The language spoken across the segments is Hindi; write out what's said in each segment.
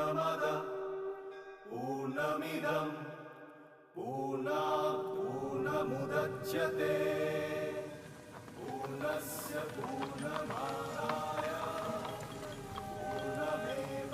पूर्णमद पूर्णमिदं पूर्णात् पूर्णमुदच्यते पूर्णस्य पूर्णमादाय पूर्णमेवावशिष्यते।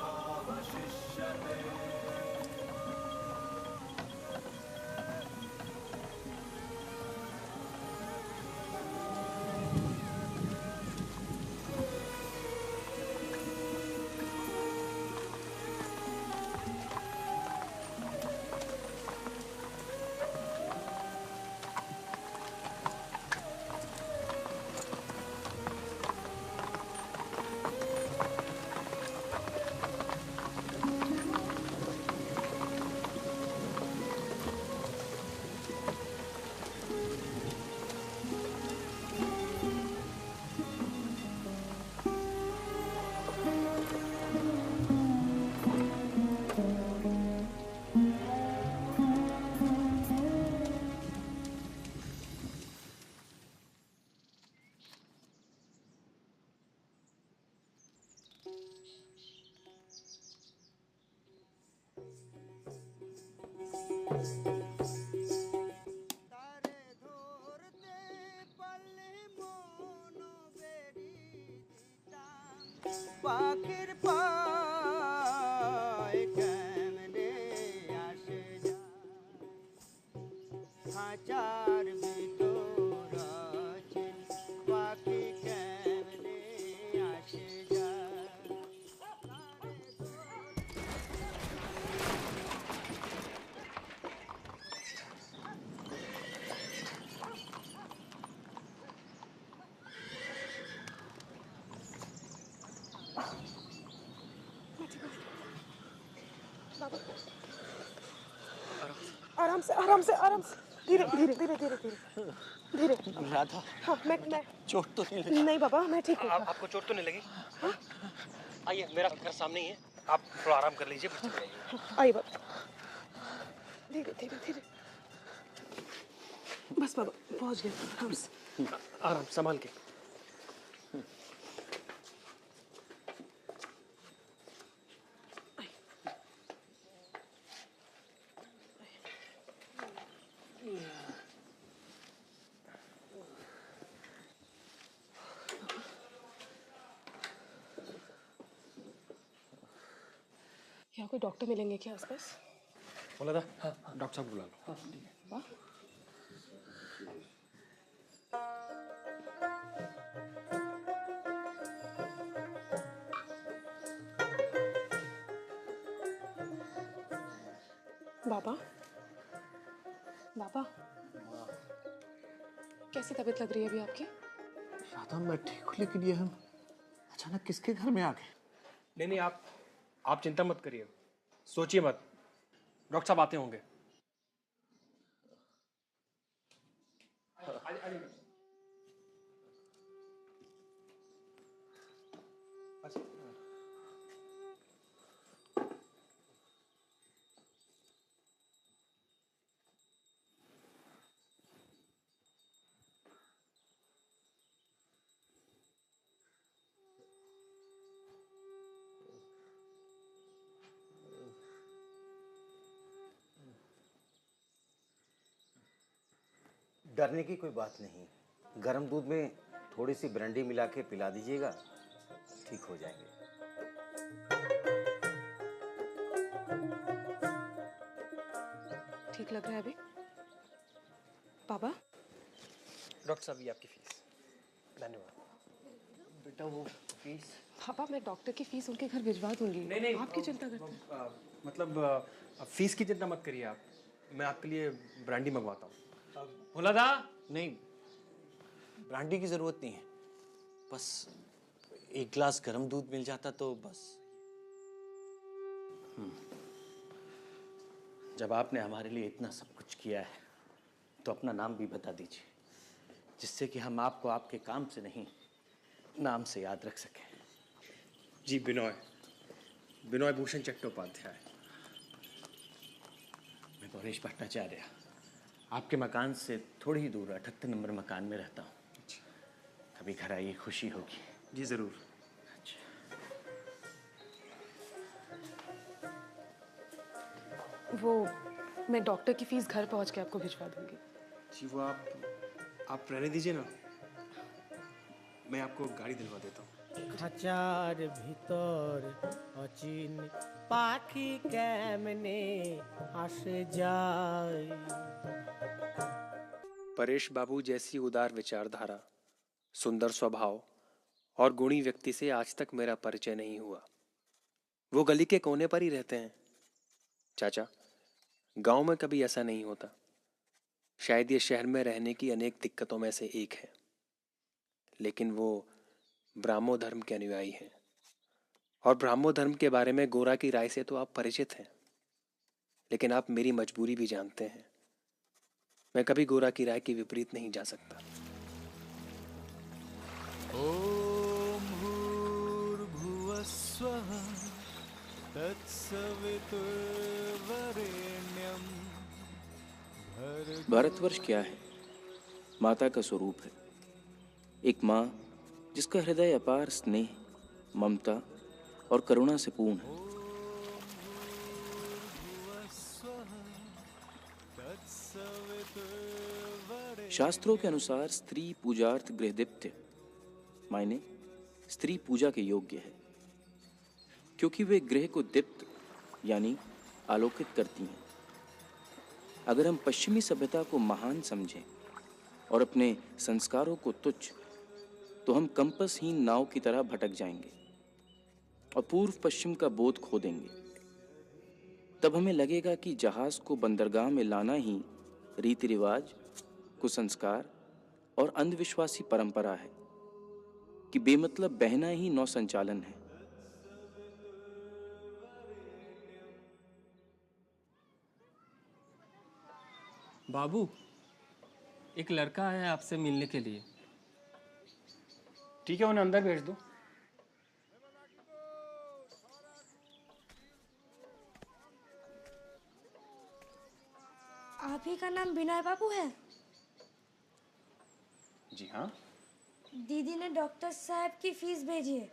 পাখির পায় কেমনে আসে খাঁচার ভিতর আছে পাখি কেমনে আসে आराम से आराम से आराम से, धीरे धीरे धीरे धीरे धीरे धीरे। राधा, हाँ मैं चोट तो नहीं लगी? नहीं बाबा, मैं ठीक हूँ। आपको चोट तो नहीं लगी? आइए, मेरा घर सामने ही है, आप थोड़ा आराम कर लीजिए, फिर चले जाइए। आइए बाबा, धीरे धीरे धीरे। बस बाबा पहुँच गए, आराम से। आराम, संभाल के। यहाँ कोई डॉक्टर मिलेंगे क्या आसपास? बोला था, हाँ, डॉक्टर साहब बुला लो। हाँ, ठीक है। बाबा, बाबा, कैसी तबीयत लग रही है अभी आपकी? राधा, मैं ठीक हूँ, लेकिन ये हम अचानक किसके घर में आ गए? नहीं, आप चिंता मत करिए, सोचिए मत, डॉक्टर साहब आते होंगे। डरने की कोई बात नहीं, गर्म दूध में थोड़ी सी ब्रांडी मिला के पिला दीजिएगा, ठीक हो जाएंगे। ठीक लग रहा है अभी? बाबा? डॉक्टर साहब, ये आपकी फीस। धन्यवाद। बेटा, वो फीस? पापा, मैं डॉक्टर की फीस उनके घर भिजवा दूंगी। नहीं, आप क्यों चिंता करते हैं? मतलब फीस की चिंता मत करिए आप, मैं आपके लिए ब्रांडी मंगवाता हूँ। बोला था? नहीं, ब्रांडी की जरूरत नहीं है, बस एक गिलास गर्म दूध मिल जाता तो बस। जब आपने हमारे लिए इतना सब कुछ किया है तो अपना नाम भी बता दीजिए, जिससे कि हम आपको आपके काम से नहीं, नाम से याद रख सकें। जी, बिनोय भूषण चट्टोपाध्याय। मैं गौरीश भट्टाचार्य, आपके मकान से थोड़ी ही दूर 78 नंबर मकान में रहता हूँ। कभी घर आइए, खुशी होगी। जी जरूर। अच्छा। वो मैं डॉक्टर की फीस घर पहुंच के आपको भिजवा दूंगी। जी वो आप रहने दीजिए ना, मैं आपको गाड़ी दिलवा देता हूँ। খাঁচার ভিতর অচিন পাখি কেমনে আসে যায়। परेश बाबू जैसी उदार विचारधारा, सुंदर स्वभाव और गुणी व्यक्ति से आज तक मेरा परिचय नहीं हुआ। वो गली के कोने पर ही रहते हैं। चाचा, गांव में कभी ऐसा नहीं होता। शायद ये शहर में रहने की अनेक दिक्कतों में से एक है, लेकिन वो ब्राह्मो धर्म के अनुयायी हैं। और ब्राह्मो धर्म के बारे में गोरा की राय से तो आप परिचित हैं, लेकिन आप मेरी मजबूरी भी जानते हैं। मैं कभी गोरा की राय के विपरीत नहीं जा सकता। ॐ भूर्भुवस्वः तत्सवितुर्वरेण्यं भारतवर्ष क्या है? माता का स्वरूप है। एक माँ जिसका हृदय अपार स्नेह, ममता और करुणा से पूर्ण है। शास्त्रों के अनुसार स्त्री पूजार्थ गृहदीप्त्य मायने स्त्री पूजा के योग्य है, क्योंकि वे गृह को दीप्त यानी आलोकित करती हैं। अगर हम पश्चिमी सभ्यता को महान समझें और अपने संस्कारों को तुच्छ, तो हम कंपसहीन नाव की तरह भटक जाएंगे और पूर्व पश्चिम का बोध खो देंगे। तब हमें लगेगा कि जहाज को बंदरगाह में लाना ही रीति रिवाज, कुसंस्कार और अंधविश्वासी परंपरा है, कि बेमतलब बहना ही नौसंचालन है। बाबू, एक लड़का है आपसे मिलने के लिए। ठीक है, उन्हें अंदर भेज दो। आप ही का नाम विनय बाबू है? जी हाँ। दीदी ने डॉक्टर साहब की फीस भेजी है।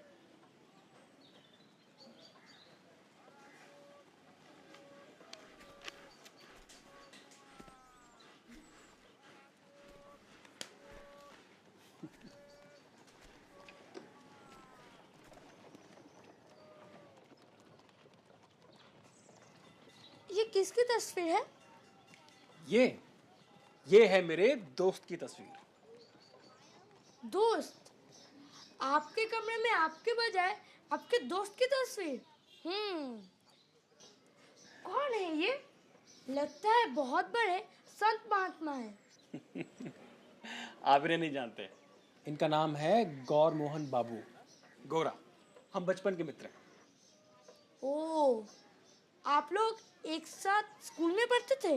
ये किसकी तस्वीर है? ये है मेरे दोस्त की तस्वीर। दोस्त? आपके कमरे में आपके बजाय आपके दोस्त की तस्वीर? कौन है ये? लगता है बहुत बड़े संत महात्मा है। आप इन्हें नहीं जानते। इनका नाम है गौर मोहन बाबू, गोरा। हम बचपन के मित्र हैं। ओह, आप लोग एक साथ स्कूल में पढ़ते थे?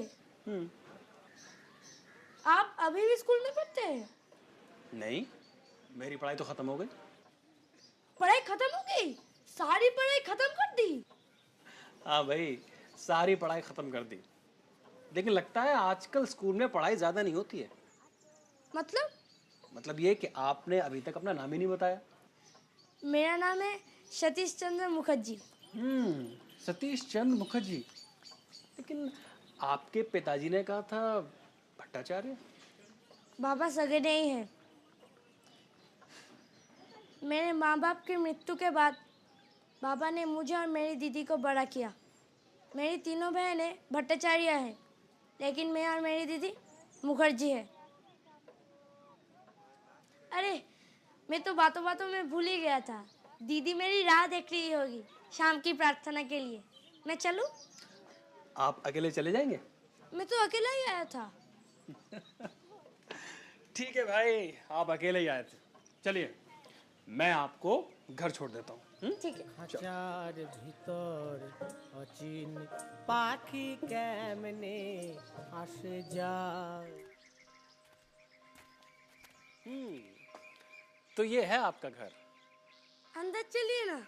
आप अभी भी स्कूल में पढ़ते हैं? नहीं, मेरी पढ़ाई तो खत्म हो गई। पढ़ाई खत्म हो गई? सारी पढ़ाई खत्म कर दी? हाँ भाई, सारी पढ़ाई खत्म कर दी। लेकिन लगता है आजकल स्कूल में पढ़ाई ज्यादा नहीं होती है। मतलब ये कि आपने अभी तक अपना नाम ही नहीं बताया। मेरा नाम है सतीश चंद्र मुखर्जी। सतीश चंद्र मुखर्जी। लेकिन आपके पिताजी ने कहा था भट्टाचार्य। बाबा सगे नहीं हैं। मेरे माँ बाप की मृत्यु के बाद बाबा ने मुझे और मेरी दीदी को बड़ा किया। मेरी तीनों बहनें भट्टाचार्य हैं, लेकिन मैं और मेरी दीदी मुखर्जी है। अरे, मैं तो बातों बातों में भूल ही गया था। दीदी मेरी राह देख रही होगी शाम की प्रार्थना के लिए। मैं चलूं? आप अकेले चले जाएंगे? मैं तो अकेला ही आया था। ठीक है भाई, आप अकेले ही आए थे। चलिए, मैं आपको घर छोड़ देता हूँ। ठीक है। খাঁচার ভিতর অচিন পাখি কেমনে আসে যায়। तो ये है आपका घर। अंदर चलिए ना।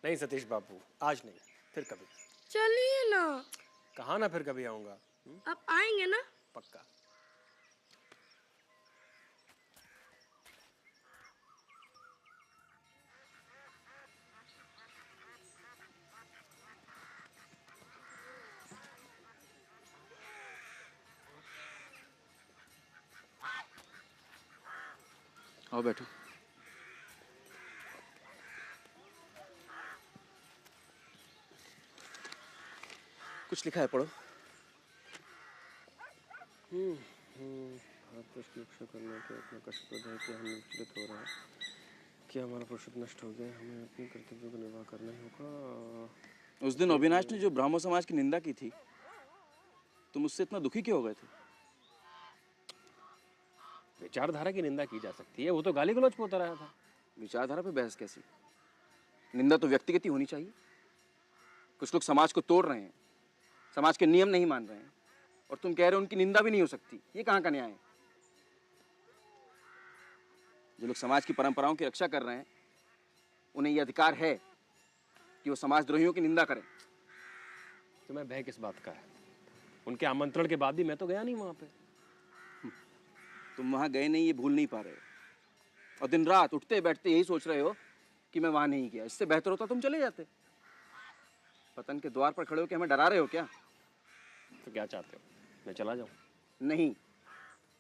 नहीं सतीश बाबू, आज नहीं, फिर कभी। चलिए ना। कहाँ ना फिर कभी आऊंगा। आप आएंगे ना? पक्का। आओ बैठो। कुछ लिखा है, पढ़ो। भारत की रक्षा करने के अपना कष्ट है कि हम विचलित हो रहे हैं, कि हमारा पुरुषत्व नष्ट हो गया, हमें अपने कर्तव्यों का निर्वाह करना ही होगा। उस दिन अविनाश ने जो ब्राह्मण समाज की निंदा की थी, तुम उससे इतना दुखी क्यों हो गए थे? विचारधारा की निंदा की जा सकती है, वो तो गाली गलौज पे होता रहा था। विचारधारा पे बहस कैसी? निंदा तो व्यक्तिगत ही होनी चाहिए। कुछ लोग समाज को तोड़ रहे हैं, समाज के नियम नहीं मान रहे हैं, और तुम कह रहे हो उनकी निंदा भी नहीं हो सकती। ये कहाँ का न्याय है? जो लोग समाज की परंपराओं की रक्षा कर रहे हैं, उन्हें यह अधिकार है कि वो समाजद्रोहियों की निंदा करें। तो मैं भय किस बात का है? उनके आमंत्रण के बाद भी मैं तो गया नहीं वहां पे। तुम वहां गए नहीं, ये भूल नहीं पा रहे हो, और दिन रात उठते बैठते यही सोच रहे हो कि मैं वहां नहीं गया। इससे बेहतर होता तुम चले जाते। पतन के द्वार पर खड़े हो के हमें डरा रहे हो क्या? तो क्या चाहते हो, मैं चला जाऊं? नहीं,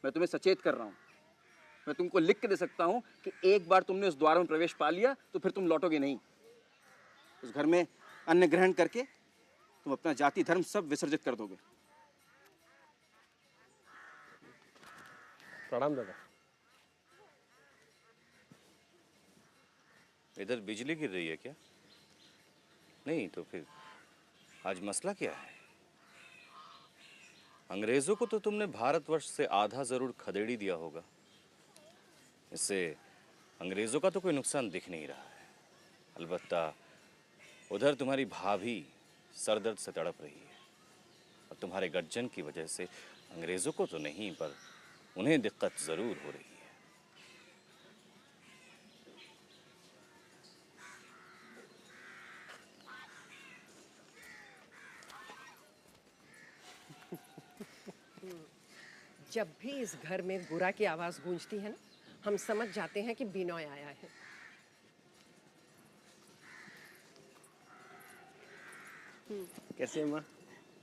मैं तुम्हें सचेत कर रहा हूं। मैं तुमको लिख के दे सकता हूं कि एक बार तुमने उस द्वार में प्रवेश पा लिया तो फिर तुम लौटोगे नहीं। उस घर में अन्न ग्रहण करके तुम अपना जाति धर्म सब विसर्जित कर दोगे। प्रणाम दादा। इधर बिजली गिर रही है क्या? नहीं तो फिर आज मसला क्या है? अंग्रेजों को तो तुमने भारतवर्ष से आधा जरूर खदेड़ी दिया होगा। इससे अंग्रेजों का तो कोई नुकसान दिख नहीं रहा है। अलबत्ता उधर तुम्हारी भाभी सरदर्द से तड़प रही है, और तुम्हारे गर्जन की वजह से अंग्रेजों को तो नहीं पर उन्हें दिक्कत जरूर हो रही है। जब भी इस घर में गुरा की आवाज गूंजती है ना, हम समझ जाते हैं कि बिनोय आया है। कैसे माँ?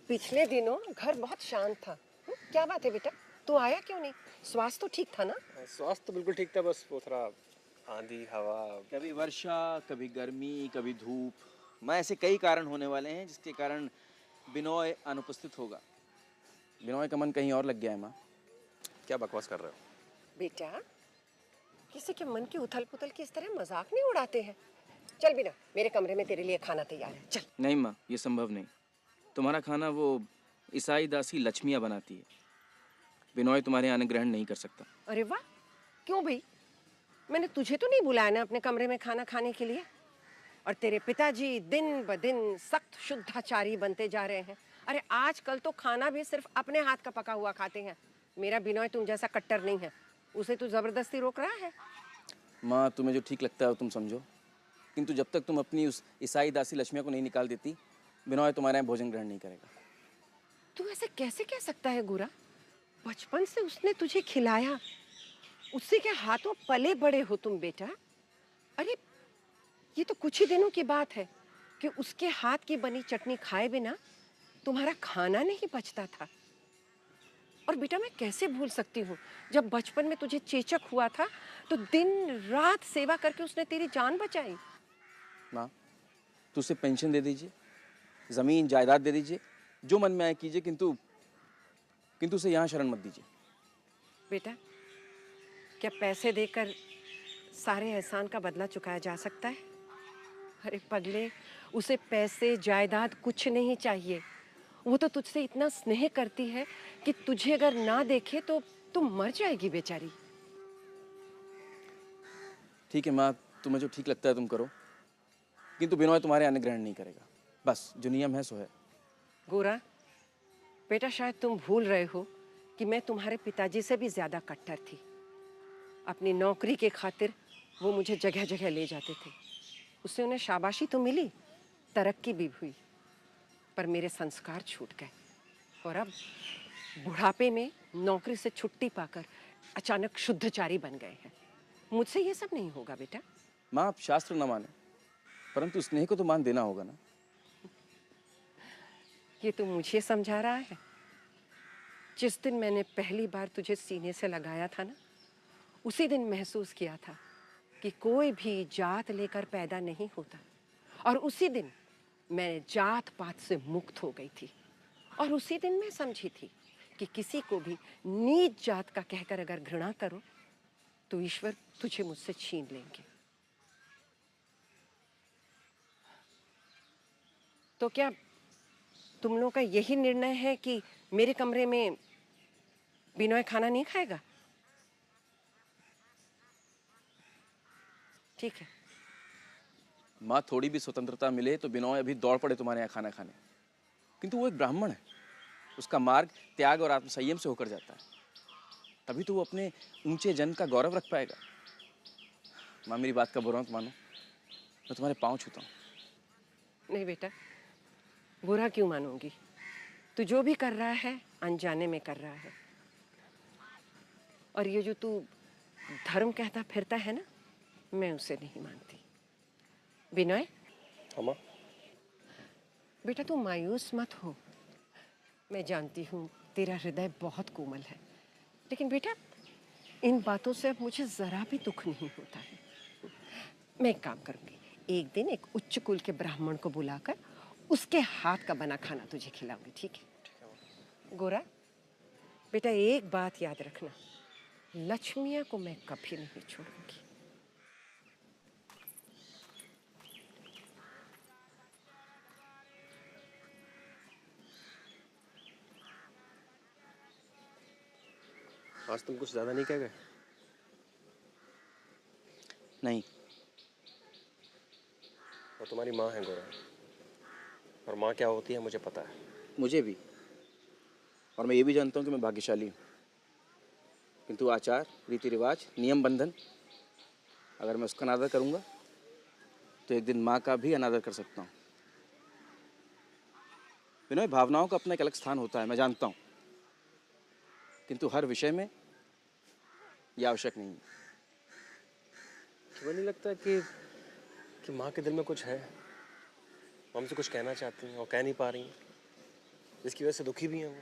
पिछले दिनों घर बहुत शांत था। क्या बात है बेटा, तू आया क्यों नहीं? स्वास्थ्य तो ठीक था ना? स्वास्थ्य तो बिल्कुल ठीक था, बस वो थोड़ा आंधी हवा। कभी वर्षा, कभी गर्मी, कभी धूप। मैं ऐसे कई कारण होने वाले हैं जिसके कारण बिनोय अनुपस्थित होगा। बिनोय का मन कहीं और लग गया है माँ। क्या बकवास कर रहे हो? बेटा, किसी के मन की उथल पुथल की इस तरह मजाक नहीं उड़ाते हैं। चल बिना, मेरे कमरे में तेरे लिए खाना तैयार है, चल। नहीं माँ, ये संभव नहीं। तुम्हारा खाना वो ईसाई दासी लक्ष्मियाँ बनाती है। बिनोय तुम्हारे अन्न ग्रहण नहीं कर सकता। अरे वाह, क्यों भाई? मैंने तुझे तो नहीं बुलाया ना अपने कमरे में खाना खाने के लिए। और तेरे पिताजी दिन ब दिन सख्त शुद्धाचारी बनते जा रहे हैं। अरे आजकल तो खाना भी सिर्फ अपने हाथ का पका हुआ खाते हैं। मेरा बिनोय तुम जैसा कट्टर नहीं है, उसे तू जबरदस्ती रोक रहा है। माँ, तुम्हें जो ठीक लगता है वो तुम समझो, किंतु जब तक तुम अपनी उस ईसाई दासी लक्ष्मिया को नहीं निकाल देती, बिनोय तुम्हारे यहाँ भोजन ग्रहण नहीं करेगा। तू ऐसे कैसे कह सकता है गुरा? बचपन से उसने तुझे खिलाया, उसी के हाथों पले बड़े हो तुम बेटा। अरे ये तो कुछ ही दिनों की बात है कि उसके हाथ की बनी चटनी खाए बिना तुम्हारा खाना नहीं पचता था। और बेटा मैं कैसे भूल सकती हूँ, जब बचपन में तुझे चेचक हुआ था तो दिन रात सेवा करके उसने तेरी जान बचाई। माँ, तो उसे पेंशन दे दीजिए, जमीन जायदाद दे दीजिए, जो मन में आए कीजिए, किंतु उसे यहाँ शरण मत दीजिए। बेटा, क्या पैसे देकर सारे एहसान का बदला चुकाया जा सकता है? अरे पगले, उसे पैसे जायदाद कुछ नहीं चाहिए। वो तो तुझसे इतना स्नेह करती है कि तुझे अगर ना देखे तो तुम मर जाएगी बेचारी। ठीक है माँ, तुम्हें जो ठीक लगता है तुम करो, किंतु बिनोय तुम्हारे अन्न ग्रहण नहीं करेगा। बस जो नियम है सो है। गोरा बेटा, शायद तुम भूल रहे हो कि मैं तुम्हारे पिताजी से भी ज्यादा कट्टर थी। अपनी नौकरी के खातिर वो मुझे जगह जगह ले जाते थे। उससे उन्हें शाबाशी तो मिली, तरक्की भी हुई, पर मेरे संस्कार छूट गए। और अब बुढ़ापे में नौकरी से छुट्टी पाकर अचानक शुद्धचारी बन गए हैं। मुझसे ये सब नहीं होगा बेटा। माँ, आप शास्त्र न माने, परंतु स्नेह को तो मान देना होगा ना। ये तो मुझे समझा रहा है। जिस दिन मैंने पहली बार तुझे सीने से लगाया था ना, उसी दिन महसूस किया था कि कोई भी जात लेकर पैदा नहीं होता, और उसी दिन मैं जात पात से मुक्त हो गई थी। और उसी दिन मैं समझी थी कि किसी को भी नीच जात का कहकर अगर घृणा करो तो ईश्वर तुझे मुझसे छीन लेंगे। तो क्या तुम लोगों का यही निर्णय है कि मेरे कमरे में बिनोय खाना नहीं खाएगा? ठीक है। माँ, थोड़ी भी स्वतंत्रता मिले तो बिनोय अभी दौड़ पड़े तुम्हारे यहाँ खाना खाने, किंतु वो एक ब्राह्मण है, उसका मार्ग त्याग और आत्मसंयम से होकर जाता है, तभी तो वो अपने ऊंचे जन्म का गौरव रख पाएगा। माँ, मेरी बात का बुरा मत मानो, मैं तुम्हारे पाँव छूता हूँ। नहीं बेटा, बुरा क्यों मानूंगी? तू जो भी कर रहा है अनजाने में कर रहा है। और ये जो तू धर्म कहता फिरता है ना, मैं उसे नहीं मानती। बिनोय, अम्मा, बेटा तू मायूस मत हो। मैं जानती हूँ तेरा हृदय बहुत कोमल है, लेकिन बेटा इन बातों से अब मुझे जरा भी दुख नहीं होता है। मैं एक काम करूंगी, एक दिन एक उच्च कुल के ब्राह्मण को बुलाकर उसके हाथ का बना खाना तुझे खिलाऊंगी, ठीक है? गोरा, बेटा एक बात याद रखना, लक्ष्मिया को मैं कभी नहीं छोड़ूंगी। आज तुम कुछ ज्यादा नहीं कह गए? नहीं। और तुम्हारी माँ है गोरा, और माँ क्या होती है मुझे पता है। मुझे भी, और मैं ये भी जानता हूँ कि मैं भाग्यशाली हूँ, किंतु आचार, रीति रिवाज, नियम बंधन, अगर मैं उसका अनादर करूँगा तो एक दिन माँ का भी अनादर कर सकता हूँ। बिनोय, भावनाओं का अपना एक अलग स्थान होता है, मैं जानता हूँ, किंतु हर विषय में यह आवश्यक नहीं है। तुम्हें नहीं लगता कि माँ के दिल में कुछ है, वो हमसे कुछ कहना चाहती हैं और कह नहीं पा रही हैं, जिसकी वजह से दुखी भी हैं वो?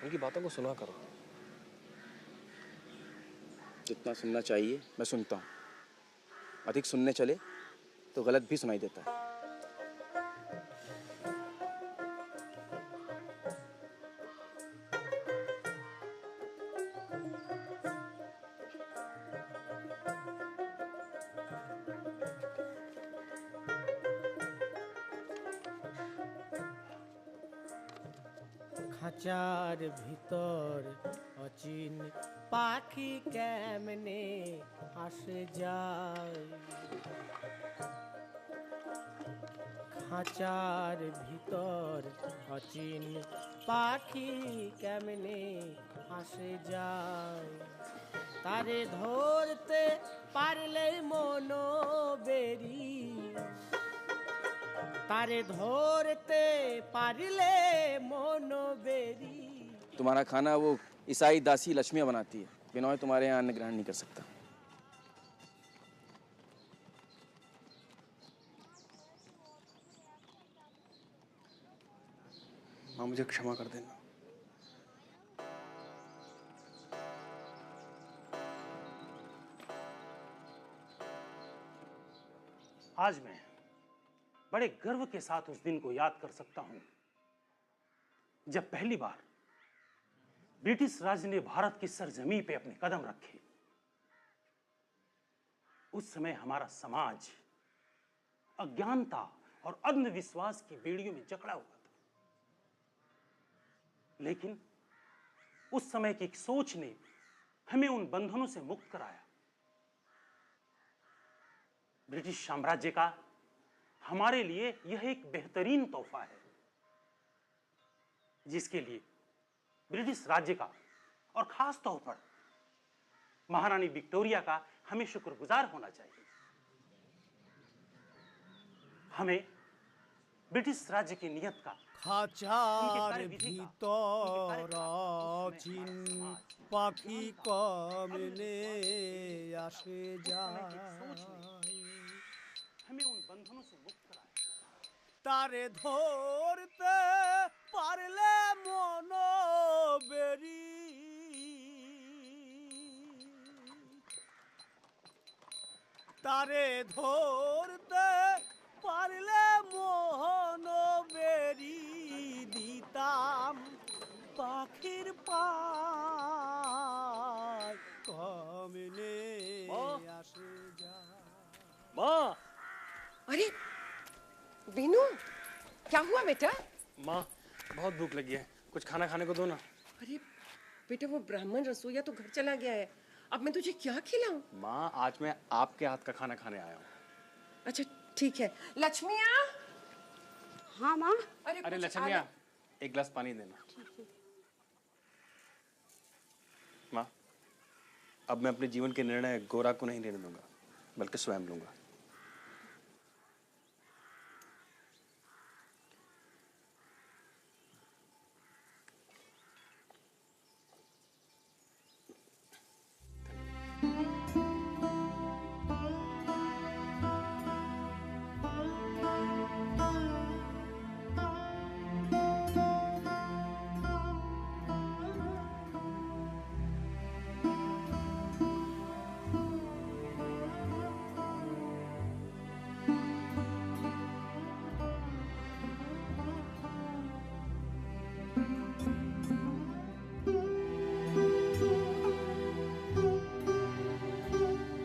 उनकी बातों को सुना करो। जितना सुनना चाहिए मैं सुनता हूँ, अधिक सुनने चले तो गलत भी सुनाई देता है। খাঁচার ভিতর অচিন পাখি কেমনে আসে যায়, খাঁচার ভিতর অচিন পাখি কেমনে আসে যায়, তারে ধরতে পারলে মনো বেরি, तारे धोरते पारिले मोनो बेरी। तुम्हारा खाना वो ईसाई दासी लक्ष्मियाँ बनाती है, बिनोय तुम्हारे यहाँ अन्न ग्रहण नहीं कर सकता। माँ, मुझे क्षमा कर देना। आज मैं बड़े गर्व के साथ उस दिन को याद कर सकता हूं जब पहली बार ब्रिटिश राज ने भारत की सरजमी पे अपने कदम रखे। उस समय हमारा समाज अज्ञानता और अंधविश्वास की बेड़ियों में जकड़ा हुआ था, लेकिन उस समय की एक सोच ने हमें उन बंधनों से मुक्त कराया। ब्रिटिश साम्राज्य का हमारे लिए यह एक बेहतरीन तोहफा है, जिसके लिए ब्रिटिश राज्य का और खास तौर पर महारानी विक्टोरिया का हमें शुक्रगुजार होना चाहिए। हमें ब्रिटिश राज्य की नियत का, खाचार भीतर अचिन पाखी कमने আসে যায়, हमें उन बंधनों से मुक्त कराया। तारे धरते पारले मोनो बेरी, তারে ধরতে পারলে মোহন বেরি দিতাম পাখির পায় কমনে আসে যা। माँ अरे बीनू, क्या हुआ बेटा? माँ बहुत भूख लगी है, कुछ खाना खाने को दो ना। अरे बेटा, वो ब्राह्मण रसोईया तो घर चला गया है, अब मैं तुझे क्या खिलाऊं? माँ आज मैं आपके हाथ का खाना खाने आया हूँ। अच्छा ठीक है। लक्ष्मिया। हाँ माँ। अरे अरे कुछ लक्ष्मिया, एक गिलास पानी देना। माँ अब मैं अपने जीवन के निर्णय गोरा को नहीं लेने दूंगा, बल्कि स्वयं लूंगा।